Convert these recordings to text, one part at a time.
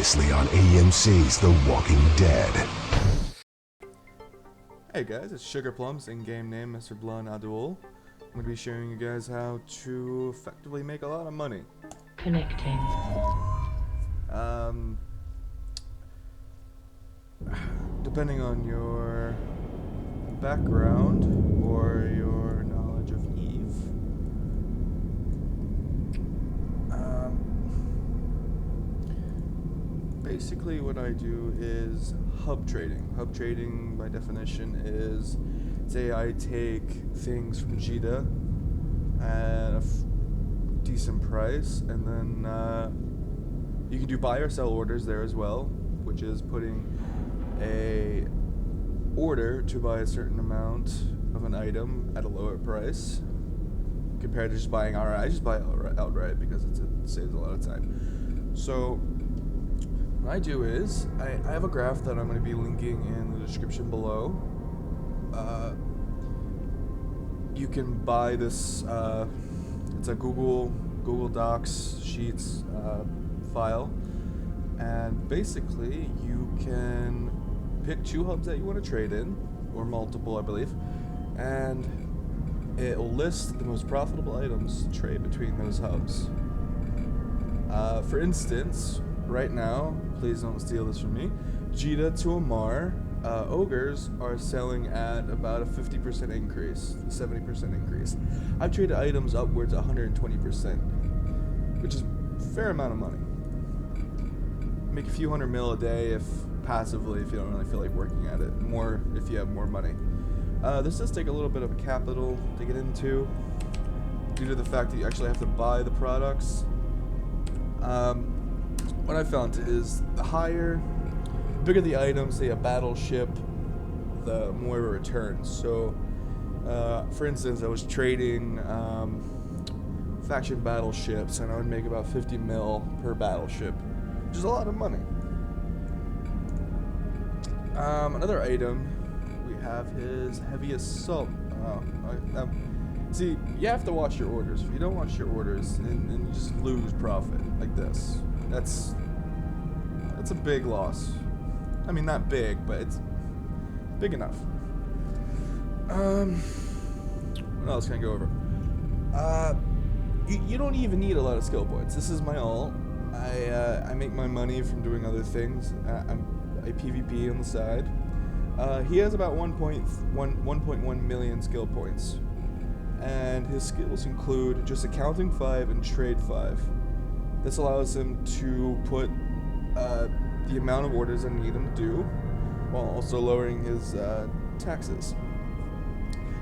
previously on AMC's The Walking Dead. Hey guys, it's Sugar Plum's in-game name, Mr. Blonde Adoudel. I'm going to be showing you guys how to effectively make a lot of money. Connecting. Depending on your background or your knowledge of Eve, basically what I do is hub trading. Hub trading, by definition, is, say I take things from Jita at a decent price, and then you can do buy or sell orders there as well, which is putting a order to buy a certain amount of an item at a lower price compared to just buying outright. I just buy outright because it saves a lot of time. So what I do is I have a graph that I'm going to be linking in the description below. You can buy this. It's a Google Docs Sheets file, and basically you can pick two hubs that you want to trade in, or multiple, I believe, and it will list the most profitable items to trade between those hubs. For instance, right now, please don't steal this from me, Jita to Amar, ogres are selling at about a 50% increase, 70% increase. I've traded items upwards of 120%, which is a fair amount of money. Make a few hundred mil a day if passively, if you don't really feel like working at it. More if you have more money. This does take a little bit of a capital to get into, due to the fact that you actually have to buy the products. What I found is the bigger the item, say a battleship, the more it returns. So, for instance, I was trading faction battleships, and I would make about 50 mil per battleship, which is a lot of money. Another item we have is heavy assault. See, you have to watch your orders. If you don't watch your orders, and you just lose profit like this, that's a big loss. I mean, not big, but it's big enough. What else can I go over? You don't even need a lot of skill points. This is my alt. I make my money from doing other things. I PvP on the side. He has about 1.1 million skill points, and his skills include just accounting 5 and trade 5. This allows him to put the amount of orders I need him to do, while also lowering his taxes.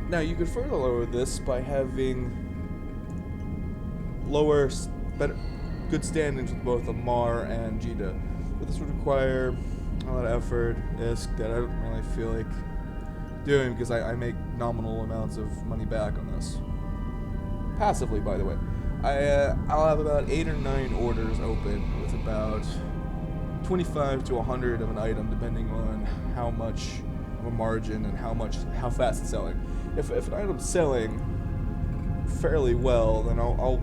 Now, you could further lower this by having good standings with both Amar and Jita, but this would require a lot of effort, ISK, that I don't really feel like doing, because I make nominal amounts of money back on this. Passively, by the way. I'll have about 8 or 9 orders open with about 25 to 100 of an item, depending on how much of a margin and how fast it's selling. If an item's selling fairly well, then I'll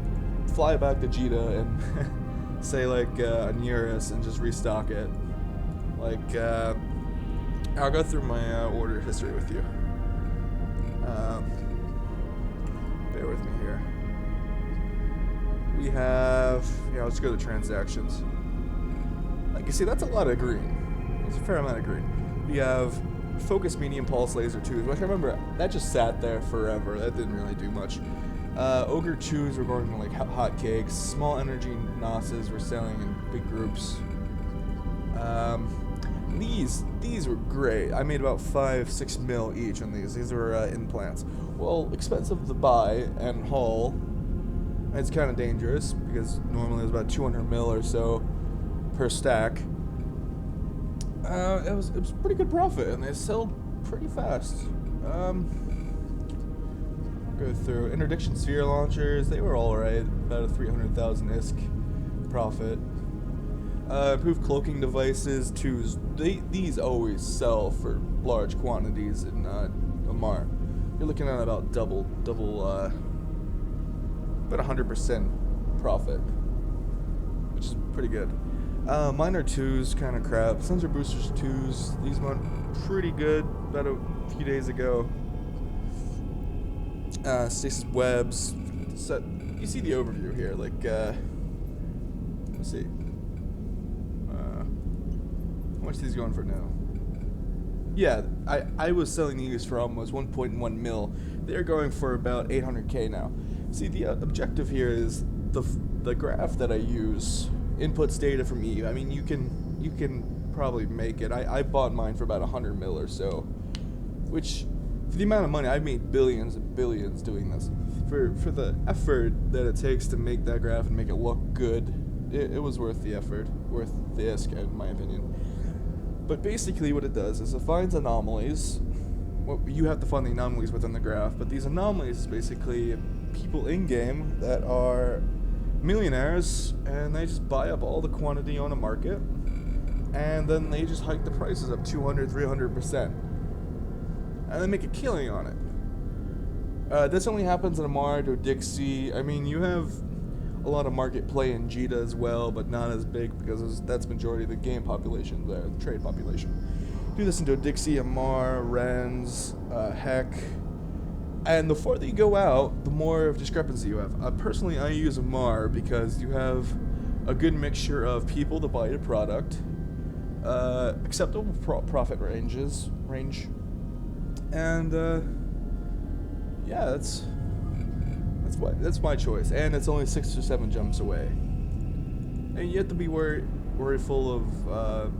fly back to Jita and say like Nearest and just restock it. Like, I'll go through my order history with you. Bear with me here. We have, let's go to transactions. Like you see, that's a lot of green. It's a fair amount of green. We have Focus Medium Pulse Laser 2s, which I remember, that just sat there forever. That didn't really do much. Ogre 2s were going like hotcakes. Small Energy Nosses were selling in big groups. These were great. I made about 5-6 mil each on these. These were implants. Well, expensive to buy and haul. It's kind of dangerous because normally it's about 200 mil or so per stack. It was pretty good profit, and they sell pretty fast. Go through interdiction sphere launchers. They were all right. About a 300,000 ISK profit. Improved cloaking devices, these always sell for large quantities in Amar. You're looking at about double, about 100% profit, which is pretty good. Mine are 2s, kind of crap. Sensor boosters 2s. These went pretty good about a few days ago. Stasis webs. So, you see the overview here. Like, let's see. How much are these going for now? Yeah, I was selling these for almost 1.1 mil. They're going for about 800k now. See, the objective here is the graph that I use inputs data from Eve. I mean, you can probably make it. I bought mine for about 100 mil or so, which for the amount of money I've made billions and billions doing this. For the effort that it takes to make that graph and make it look good, it was worth the effort, worth the risk, in my opinion. But basically what it does is it finds anomalies. Well, you have to find the anomalies within the graph, but these anomalies is basically people in-game that are millionaires, and they just buy up all the quantity on a market, and then they just hike the prices up 200, 300%. And they make a killing on it. This only happens in Amard or Dixie. I mean, you have a lot of market play in Jita as well, but not as big because that's majority of the game population, the trade population. Do this into Dixie, Amar, Renz, Heck, and the farther you go out, the more of discrepancy you have. Personally, I use Amar because you have a good mixture of people to buy your product, acceptable profit range, and yeah, that's my choice, and it's only 6 or 7 jumps away. And you have to be worryful of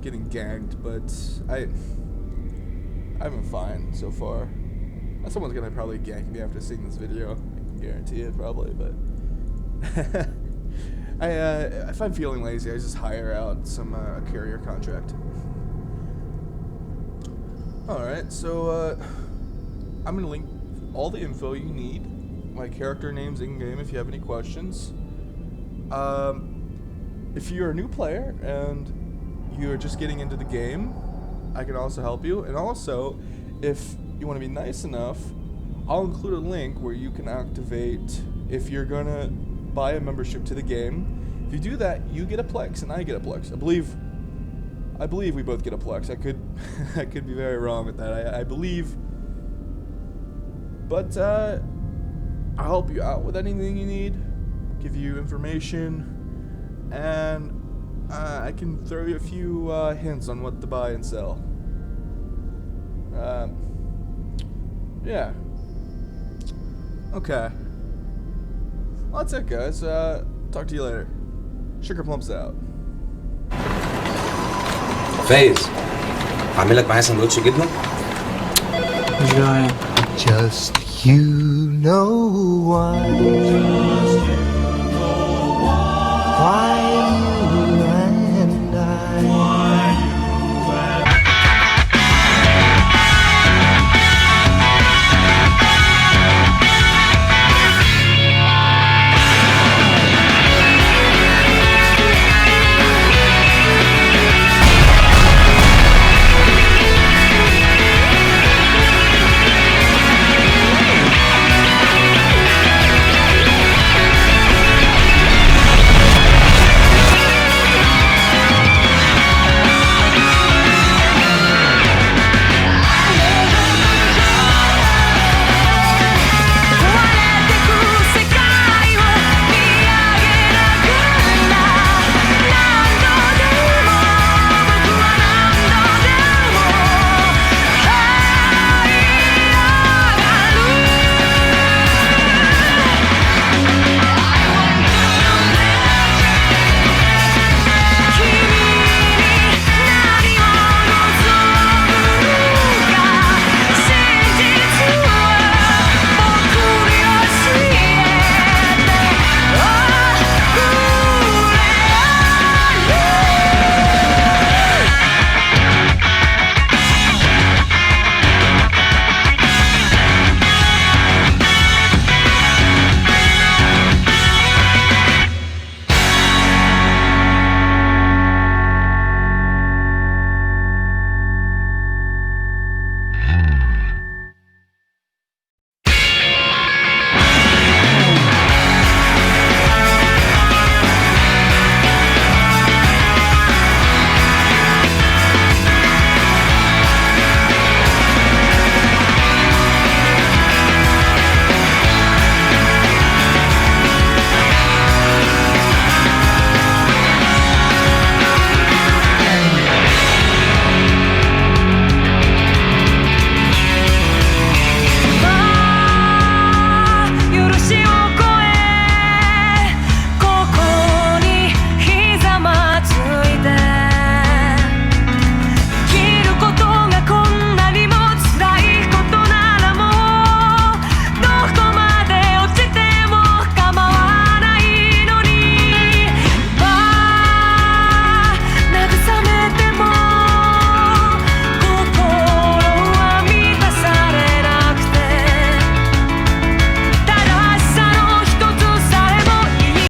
getting ganked, but I've been fine so far. Someone's gonna probably gank me after seeing this video. I can guarantee it, probably, but if I'm feeling lazy, I just hire out some carrier contract. Alright, so I'm gonna link all the info you need, my character names in-game if you have any questions. If you're a new player and you're just getting into the game, I can also help you. And also, if you want to be nice enough, I'll include a link where you can activate if you're gonna buy a membership to the game. If you do that, you get a Plex and I get a Plex. I believe we both get a Plex. I could be very wrong with that. I believe, but I'll help you out with anything you need, give you information, and I can throw you a few hints on what to buy and sell. Yeah. Okay. Well, that's it, guys. Talk to you later. Sugar Plumps out. فايز اعمل لك معايا سندوتش جبنه. Just you know why.